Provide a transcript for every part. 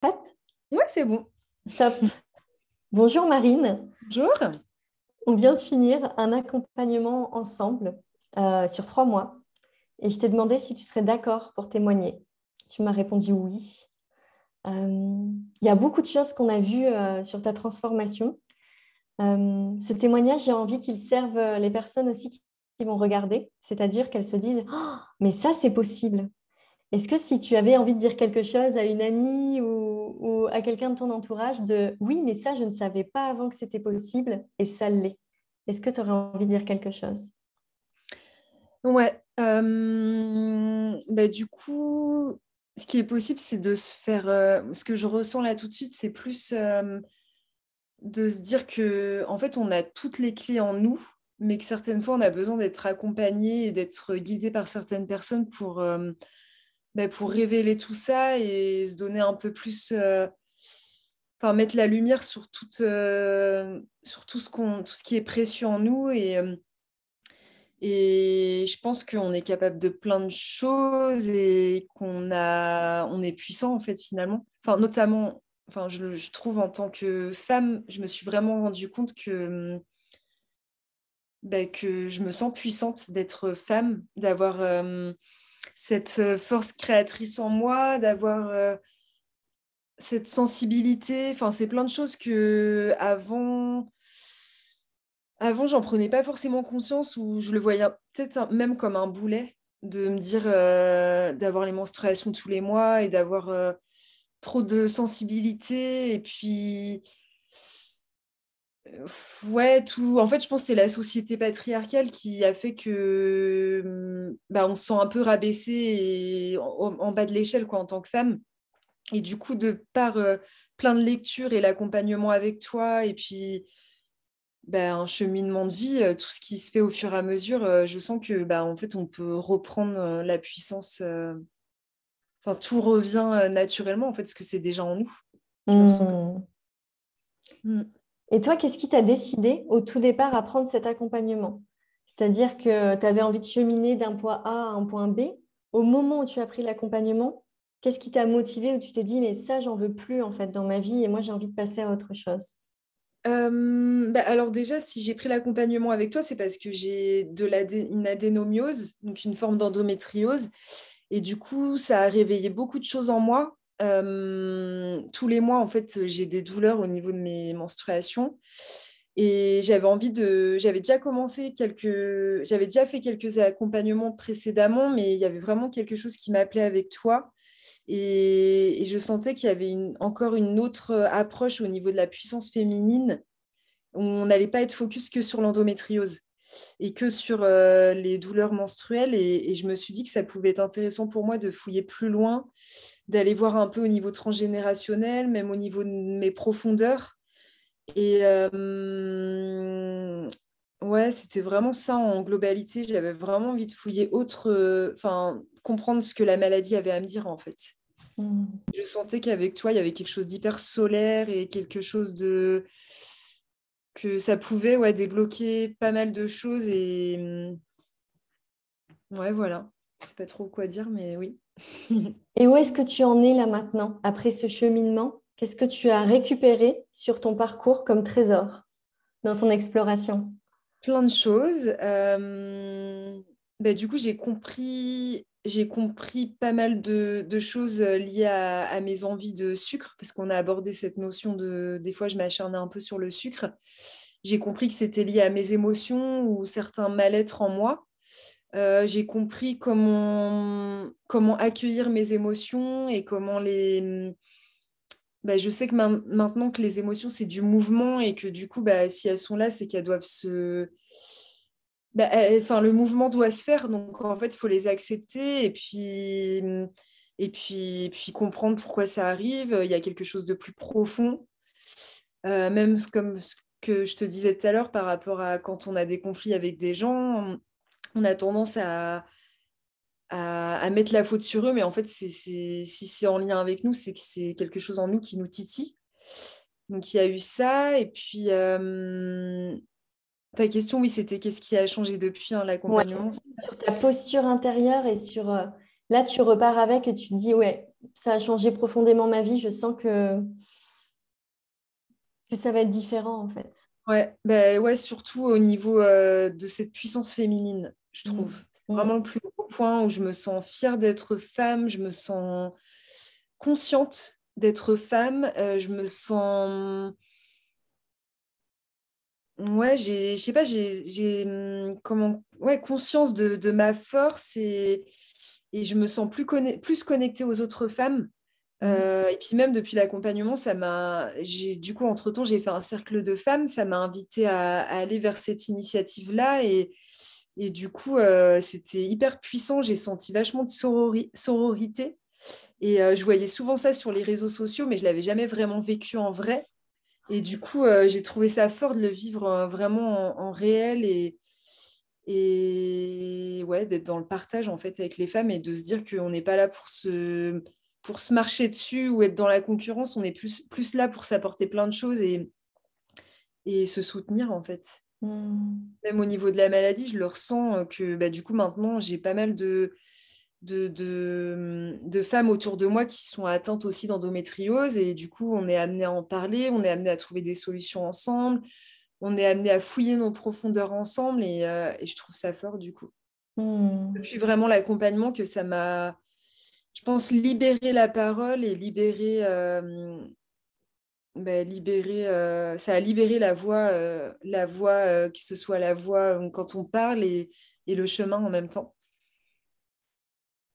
Prête? Ouais, c'est bon. Top. Bonjour Marine. Bonjour. On vient de finir un accompagnement ensemble sur 3 mois et je t'ai demandé si tu serais d'accord pour témoigner. Tu m'as répondu oui. Il y a beaucoup de choses qu'on a vues sur ta transformation. Ce témoignage, j'ai envie qu'il serve les personnes aussi qui vont regarder, c'est-à-dire qu'elles se disent «Oh, mais ça, c'est possible». Est-ce que si tu avais envie de dire quelque chose à une amie ou à quelqu'un de ton entourage de oui, mais ça, je ne savais pas avant que c'était possible et ça l'est. Est-ce que tu aurais envie de dire quelque chose? Ouais. Du coup, ce qui est possible, c'est de se faire. Ce que je ressens là tout de suite, c'est plus de se dire que, en fait, on a toutes les clés en nous, mais que certaines fois, on a besoin d'être accompagné et d'être guidé par certaines personnes pour révéler tout ça et se donner un peu plus. Enfin, mettre la lumière sur sur tout ce qui est précieux en nous et je pense qu'on est capable de plein de choses et on est puissant en fait finalement. Enfin, notamment, enfin, je trouve en tant que femme, je me suis vraiment rendu compte que je me sens puissante d'être femme, d'avoir cette force créatrice en moi, d'avoir cette sensibilité. Enfin, c'est plein de choses que avant, j'en prenais pas forcément conscience ou je le voyais peut-être même comme un boulet de me dire d'avoir les menstruations tous les mois et d'avoir trop de sensibilité. Et puis, ouais, tout. En fait, je pense que c'est la société patriarcale qui a fait que on se sent un peu rabaissé et en bas de l'échelle quoi, en tant que femme. Et du coup, de par plein de lectures et l'accompagnement avec toi et puis un cheminement de vie, tout ce qui se fait au fur et à mesure, je sens que en fait, on peut reprendre la puissance. Enfin, tout revient naturellement, en fait, parce que c'est déjà en nous. Je le ressens comme Hmm. Mm. Et toi, qu'est-ce qui t'a décidé au tout départ à prendre cet accompagnement? C'est-à-dire que tu avais envie de cheminer d'un point A à un point B. Au moment où tu as pris l'accompagnement, qu'est-ce qui t'a motivé où tu t'es dit, mais ça, j'en veux plus en fait dans ma vie et moi, j'ai envie de passer à autre chose? Alors déjà, si j'ai pris l'accompagnement avec toi, c'est parce que j'ai une adénomiose, donc une forme d'endométriose. Et du coup, ça a réveillé beaucoup de choses en moi. Tous les mois, en fait, j'ai des douleurs au niveau de mes menstruations. Et j'avais déjà fait quelques accompagnements précédemment, mais il y avait vraiment quelque chose qui m'appelait avec toi. Et je sentais qu'il y avait encore une autre approche au niveau de la puissance féminine. On n'allait pas être focus que sur l'endométriose et que sur les douleurs menstruelles. Et je me suis dit que ça pouvait être intéressant pour moi de fouiller plus loin, d'aller voir un peu au niveau transgénérationnel, même au niveau de mes profondeurs. Et ouais, c'était vraiment ça en globalité. J'avais vraiment envie de fouiller enfin, comprendre ce que la maladie avait à me dire en fait. Hmm. Je sentais qu'avec toi, il y avait quelque chose d'hyper solaire et quelque chose de que ça pouvait ouais, débloquer pas mal de choses et ouais, voilà. Je sais pas trop quoi dire, mais oui. Et où est-ce que tu en es là maintenant, après ce cheminement? Qu'est-ce que tu as récupéré sur ton parcours comme trésor dans ton exploration? Plein de choses. Du coup, j'ai compris pas mal de choses liées à mes envies de sucre, parce qu'on a abordé cette notion des fois, je m'acharnais un peu sur le sucre. J'ai compris que c'était lié à mes émotions ou certains mal-être en moi. J'ai compris comment accueillir mes émotions et comment je sais que maintenant que les émotions, c'est du mouvement et que du coup, si elles sont là, c'est qu'elles doivent enfin, le mouvement doit se faire, donc en fait, il faut les accepter et puis comprendre pourquoi ça arrive. Il y a quelque chose de plus profond, même comme ce que je te disais tout à l'heure par rapport à quand on a des conflits avec des gens, on a tendance à mettre la faute sur eux, mais en fait, si c'est en lien avec nous, c'est que c'est quelque chose en nous qui nous titille. Donc il y a eu ça, et puis ta question, oui, c'était qu'est-ce qui a changé depuis hein, Ouais, l'accompagnement? sur ta posture intérieure et sur là tu repars avec et tu te dis ouais, ça a changé profondément ma vie. Je sens que ça va être différent, en fait. Ouais, bah ouais, surtout au niveau de cette puissance féminine, je trouve. Mm. C'est vraiment Mm. le plus gros point où je me sens fière d'être femme, je me sens consciente d'être femme, je me sens... Ouais, je sais pas, comment... ouais, conscience de ma force et je me sens plus connectée aux autres femmes. Mm. Et puis même depuis l'accompagnement, du coup, entre-temps, j'ai fait un cercle de femmes, ça m'a invité à aller vers cette initiative-là et du coup, c'était hyper puissant, j'ai senti vachement de sororité et je voyais souvent ça sur les réseaux sociaux, mais je l'avais jamais vraiment vécu en vrai. Et du coup, j'ai trouvé ça fort de le vivre vraiment en réel et ouais, d'être dans le partage en fait avec les femmes et de se dire qu'on n'est pas là pour se marcher dessus ou être dans la concurrence, on est plus là pour s'apporter plein de choses et se soutenir en fait. Mm. Même au niveau de la maladie, je le ressens que bah, du coup maintenant j'ai pas mal de femmes autour de moi qui sont atteintes aussi d'endométriose et du coup on est amené à en parler, on est amené à trouver des solutions ensemble, on est amené à fouiller nos profondeurs ensemble et je trouve ça fort du coup. Mm. Depuis vraiment l'accompagnement que je pense, libéré la parole et ça a libéré la voix que ce soit la voix quand on parle et le chemin en même temps.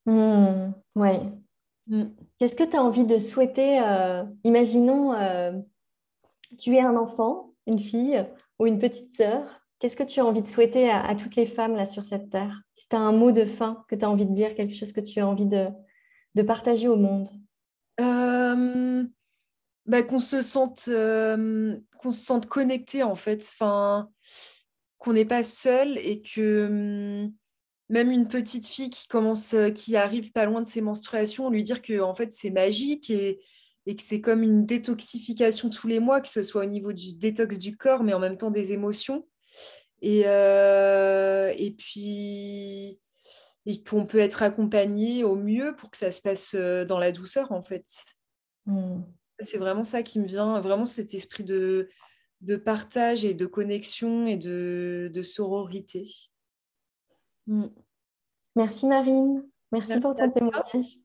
Mm. Ouais. Mm. Qu'est-ce que tu as envie de souhaiter imaginons, tu es un enfant, une fille ou une petite sœur. Qu'est-ce que tu as envie de souhaiter à toutes les femmes là sur cette terre? Si tu as un mot de fin que tu as envie de dire, quelque chose que tu as envie de partager au monde. Euh, bah, qu'on se sente connecté en fait, enfin, qu'on n'est pas seul et que même une petite fille qui arrive pas loin de ses menstruations, lui dire que en fait c'est magique et que c'est comme une détoxification tous les mois, que ce soit au niveau du détox du corps, mais en même temps des émotions. Et puis et qu'on peut être accompagné au mieux pour que ça se passe dans la douceur en fait. Hmm. C'est vraiment ça qui me vient, vraiment cet esprit de partage et de connexion et de sororité. Mm. Merci Marine. Merci Merci pour à ton toi. témoignage.